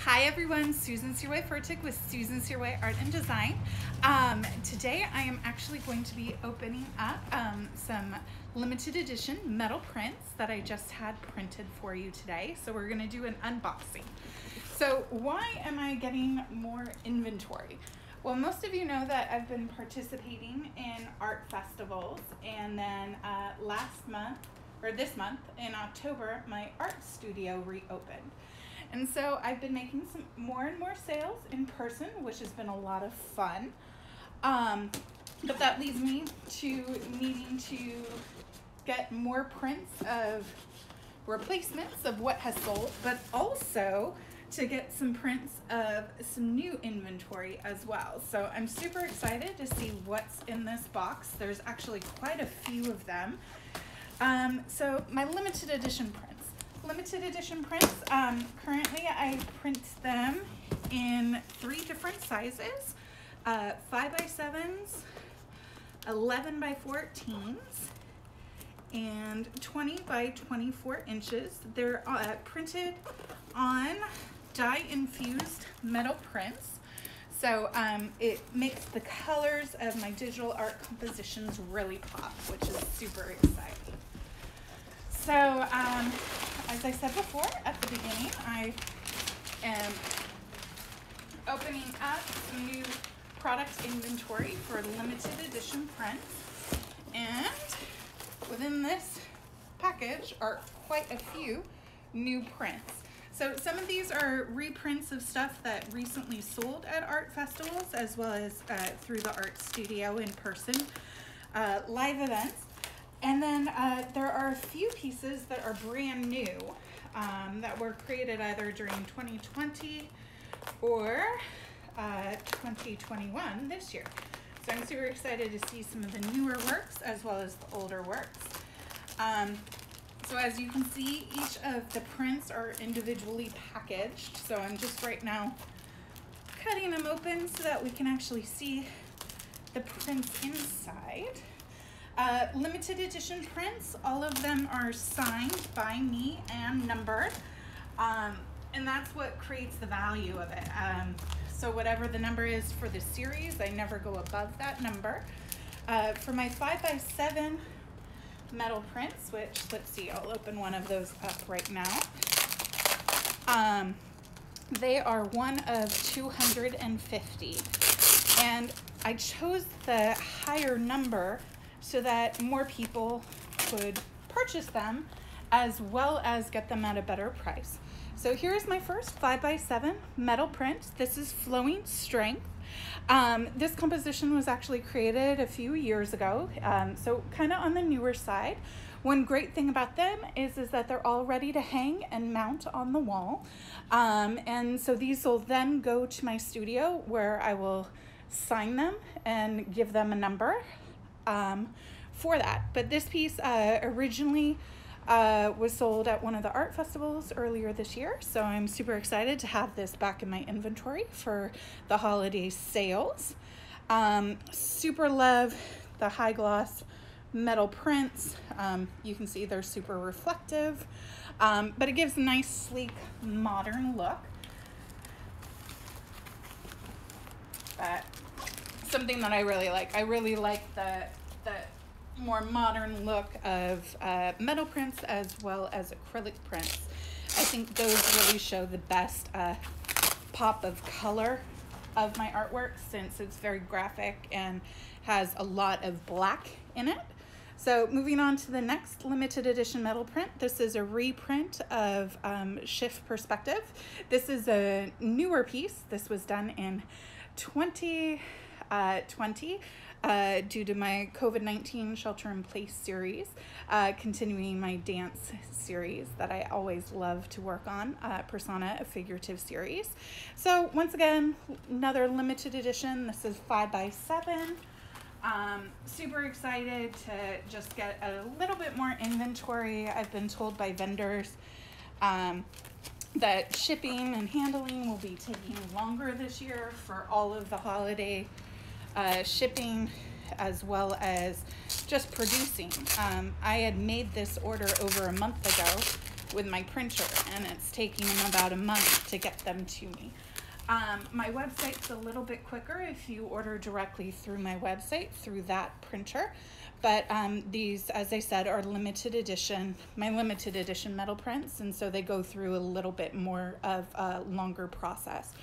Hi everyone, Susan Searway-Furtick with Susan Searway Art and Design. Today I am actually going to be opening up some limited edition metal prints that I just had printed for you today. So we're going to do an unboxing. So why am I getting more inventory? Well, most of you know that I've been participating in art festivals, and then this month in October, my art studio reopened. And so I've been making some more and more sales in person, which has been a lot of fun. But that leads me to needing to get more prints of replacements of what has sold, but also to get some prints of some new inventory as well. So I'm super excited to see what's in this box. There's actually quite a few of them. So my limited edition prints. Currently I print them in 3 different sizes, 5x7s, 11x14s, and 20x24 inches. They're printed on dye infused metal prints. So it makes the colors of my digital art compositions really pop, which is super exciting. So, as I said before at the beginning, I am opening up some new product inventory for limited edition prints. And within this package are quite a few new prints. So some of these are reprints of stuff that recently sold at art festivals, as well as through the art studio in person, live events. And then there are a few pieces that are brand new that were created either during 2020 or 2021 this year. So I'm super excited to see some of the newer works as well as the older works. So as you can see, each of the prints are individually packaged. So I'm just right now cutting them open so that we can actually see the prints inside. Limited edition prints, all of them are signed by me and numbered, and that's what creates the value of it. So whatever the number is for the series, I never go above that number. For my 5x7 metal prints, which, let's see, I'll open one of those up right now. They are one of 250, and I chose the higher number so that more people could purchase them as well as get them at a better price. So here's my first 5x7 metal print. This is Flowing Strength. This composition was actually created a few years ago, so kind of on the newer side. One great thing about them is that they're all ready to hang and mount on the wall. And so these will then go to my studio where I will sign them and give them a number for that. But this piece originally was sold at one of the art festivals earlier this year, so I'm super excited to have this back in my inventory for the holiday sales. Super love the high gloss metal prints. You can see they're super reflective, but it gives a nice, sleek, modern look. Something that I really like. I really like the more modern look of metal prints as well as acrylic prints. I think those really show the best pop of color of my artwork, since it's very graphic and has a lot of black in it. So moving on to the next limited edition metal print. This is a reprint of Shift Perspective. This is a newer piece. This was done in 2020 due to my COVID-19 shelter-in-place series, continuing my dance series that I always love to work on, Persona, a figurative series. So once again, another limited edition. This is 5x7. Super excited to just get a little bit more inventory. I've been told by vendors that shipping and handling will be taking longer this year for all of the holiday shipping, as well as just producing. I had made this order over a month ago, with my printer, and it's taking them about a month to get them to me. My website's a little bit quicker if you order directly through my website, through that printer. But these, as I said, are limited edition, my limited edition metal prints, and so they go through a little bit more of a longer process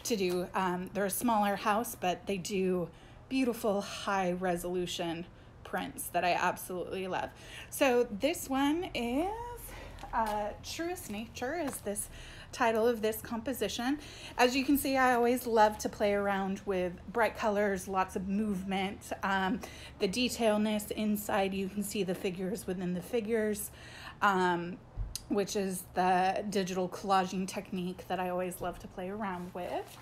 to do. They're a smaller house, but they do beautiful high resolution prints that I absolutely love. So this one is Truest Nature is this title of this composition. As you can see, I always love to play around with bright colors, lots of movement, the detailness inside. You can see the figures within the figures, which is the digital collaging technique that I always love to play around with.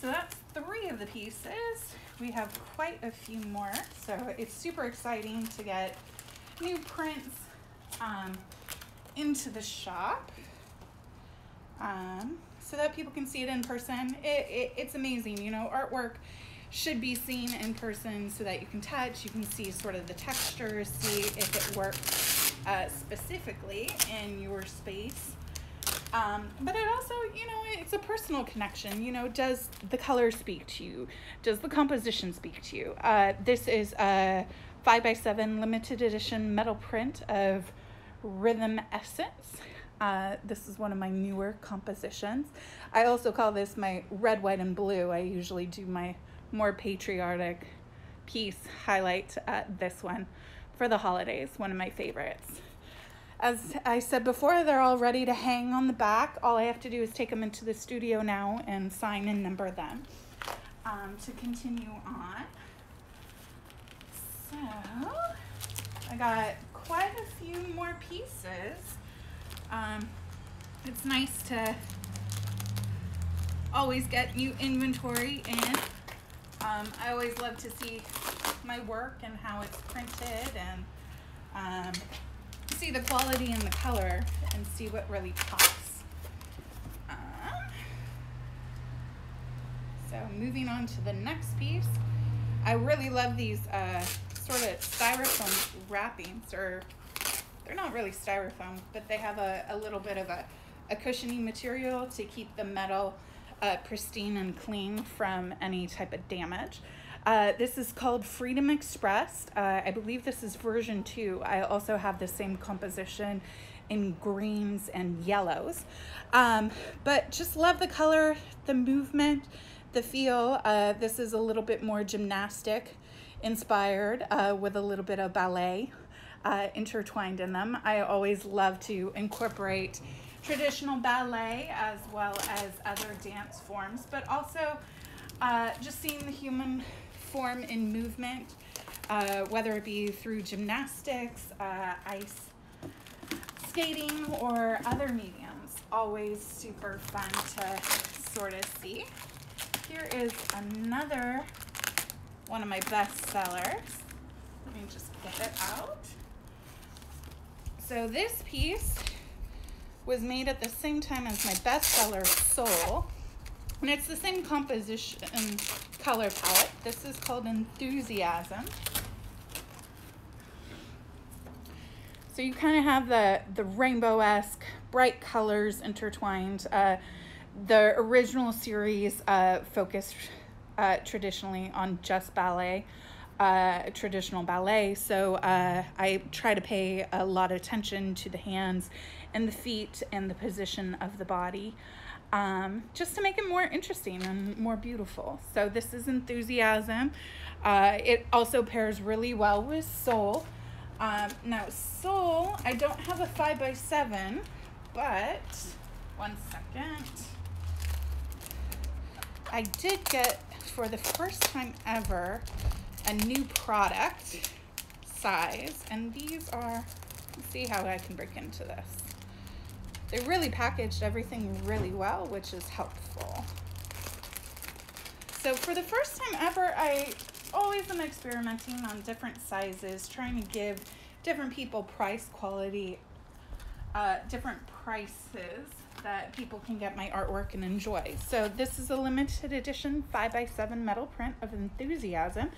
So that's 3 of the pieces. We have quite a few more, so it's super exciting to get new prints into the shop so that people can see it in person. It's amazing, you know, artwork should be seen in person so that you can touch, you can see sort of the textures, see if it works specifically in your space. But it also, you know, it's a personal connection. You know, does the color speak to you? Does the composition speak to you? This is a 5x7 limited edition metal print of Rhythm Essence. This is one of my newer compositions. I also call this my red, white, and blue. I usually do my more patriotic piece highlight this one for the holidays, one of my favorites. As I said before, they're all ready to hang on the back. All I have to do is take them into the studio now and sign and number them. To continue on, so I got quite a few more pieces. It's nice to always get new inventory in. I always love to see my work and how it's printed, and see the quality and the color and see what really pops. So moving on to the next piece, I really love these sort of styrofoam wrappings, or they're not really styrofoam, but they have a little bit of a cushiony material to keep the metal pristine and clean from any type of damage. This is called Freedom Expressed. I believe this is version 2. I also have the same composition in greens and yellows. But just love the color, the movement, the feel. This is a little bit more gymnastic inspired with a little bit of ballet intertwined in them. I always love to incorporate traditional ballet as well as other dance forms, but also just seeing the human form in movement, whether it be through gymnastics, ice skating, or other mediums. Always super fun to sort of see. Here is another one of my best sellers. Let me just get it out. So this piece was made at the same time as my bestseller Soul, and it's the same composition and color palette. This is called Enthusiasm. So you kind of have the rainbow-esque bright colors intertwined. The original series focused traditionally on just ballet, traditional ballet. So I try to pay a lot of attention to the hands and the feet and the position of the body, just to make it more interesting and more beautiful. So this is Enthusiasm. It also pairs really well with Soul. Now Soul, I don't have a 5x7, but one second. I did get, for the first time ever, a new product size, and these are, let's see how I can break into this. They really packaged everything really well, which is helpful. So for the first time ever, I always am experimenting on different sizes, trying to give different people price, quality, different prices that people can get my artwork and enjoy. So this is a limited edition 5x7 metal print of Enthusiasm.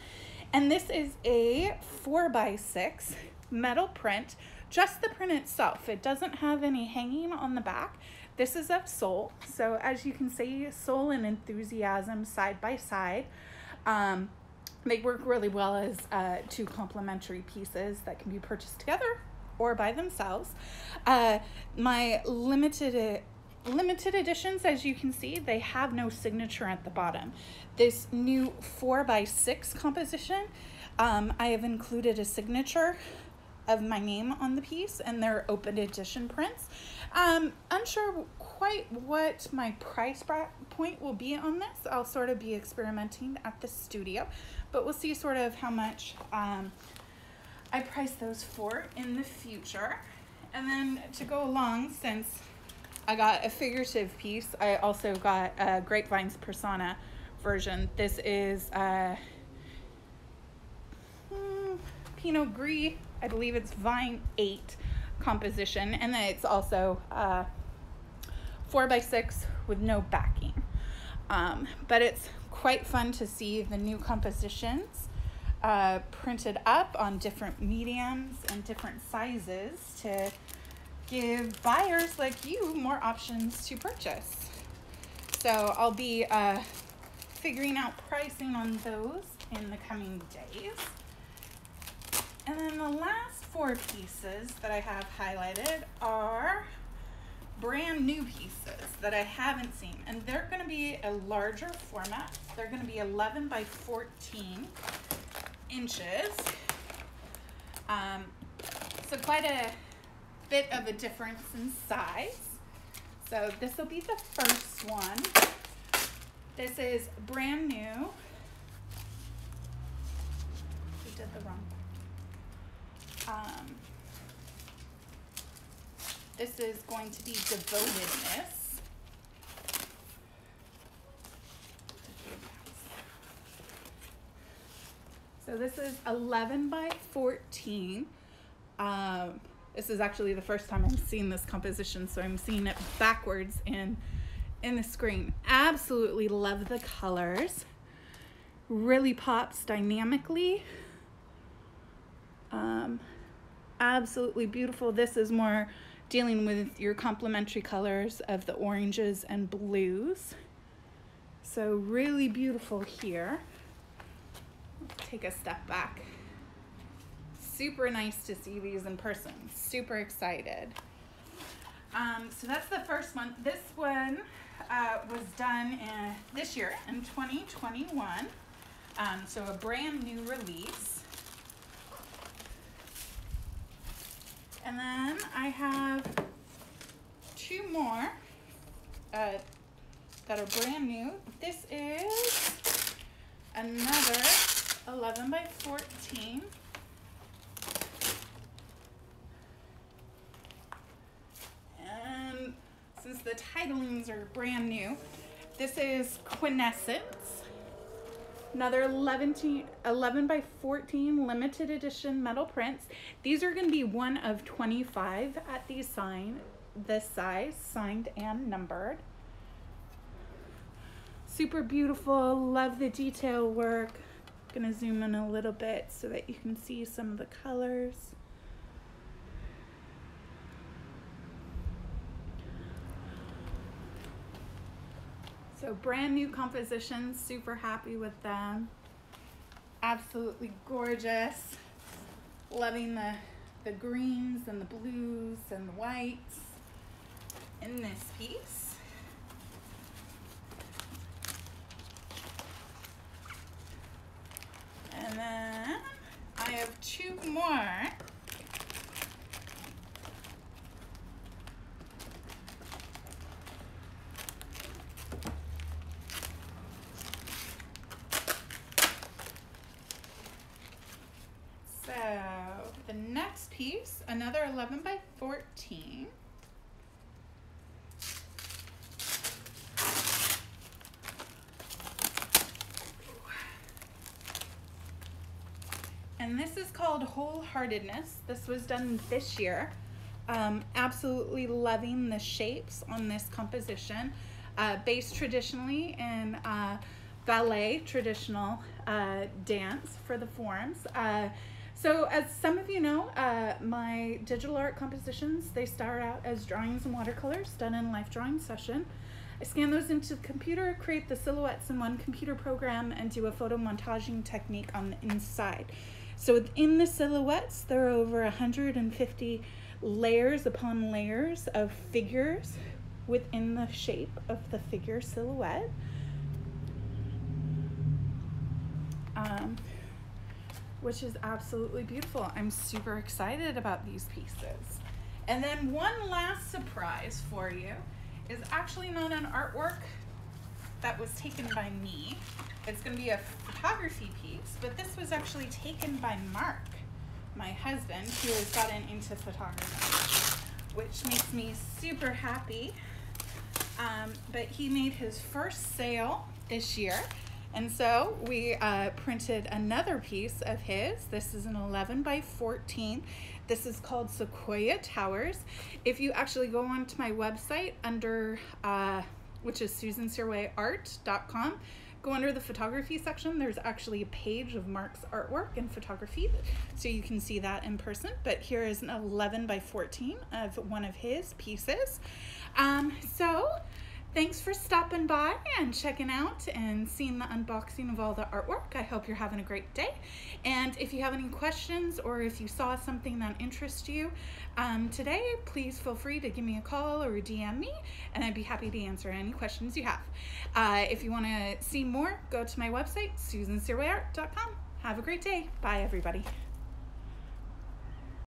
And this is a 4x6 metal print just the print itself. It doesn't have any hanging on the back. This is of Soul. So as you can see, Soul and Enthusiasm side by side. They work really well as two complementary pieces that can be purchased together or by themselves. My limited editions, as you can see, they have no signature at the bottom. This new 4x6 composition, I have included a signature of my name on the piece, and they're open edition prints. Unsure quite what my price point will be on this. I'll sort of be experimenting at the studio, but we'll see sort of how much I price those for in the future. And then to go along, since I got a figurative piece, I also got a Grapevine's Persona version. This is Pinot Gris, I believe it's Vine 8 composition, and then it's also 4x6 with no backing. But it's quite fun to see the new compositions printed up on different mediums and different sizes to give buyers like you more options to purchase. So I'll be figuring out pricing on those in the coming days. And then the last 4 pieces that I have highlighted are brand new pieces that I haven't seen, and they're going to be a larger format. They're going to be 11 by 14 inches. So quite a bit of a difference in size. So this will be the first one. This is brand new. We did the wrong one. This is going to be Devotedness. So this is 11 by 14. This is actually the first time I'm seeing this composition, so I'm seeing it backwards in the screen. Absolutely love the colors. Really pops dynamically. Absolutely beautiful. This is more dealing with your complementary colors of the oranges and blues. So really beautiful here. Take a step back. Super nice to see these in person. Super excited. So that's the first one. This one was done this year in 2021. So a brand new release. And then I have 2 more that are brand new. This is another 11 by 14. And since the titlings are brand new, this is Quintessence. Another 11 by 14 limited edition metal prints. These are going to be one of 25 at this size, signed and numbered. Super beautiful. Love the detail work. Gonna zoom in a little bit so that you can see some of the colors. So brand new compositions, super happy with them. Absolutely gorgeous. Loving the greens and the blues and the whites in this piece. And then I have 2 more. So the next piece, another 11 by 14. And this is called Wholeheartedness. This was done this year. Absolutely loving the shapes on this composition. Based traditionally in ballet, traditional dance for the forms. So as some of you know, my digital art compositions, they start out as drawings and watercolors done in a life drawing session. I scan those into the computer, create the silhouettes in one computer program, and do a photo montaging technique on the inside. So within the silhouettes, there are over 150 layers upon layers of figures within the shape of the figure silhouette. Which is absolutely beautiful. I'm super excited about these pieces. And then one last surprise for you is actually not an artwork that was taken by me. It's going to be a photography piece, but this was actually taken by Mark, my husband, who has gotten into photography, which makes me super happy. But he made his first sale this year. And so we printed another piece of his. This is an 11 by 14. This is called Sequoia Towers. If you actually go onto my website under, which is susansirwayart.com, go under the photography section. There's actually a page of Mark's artwork and photography, so you can see that in person. But here is an 11 by 14 of one of his pieces. So thanks for stopping by and checking out and seeing the unboxing of all the artwork. I hope you're having a great day. And if you have any questions or if you saw something that interests you today, please feel free to give me a call or DM me, and I'd be happy to answer any questions you have. If you want to see more, go to my website, susansirwayart.com. Have a great day. Bye, everybody.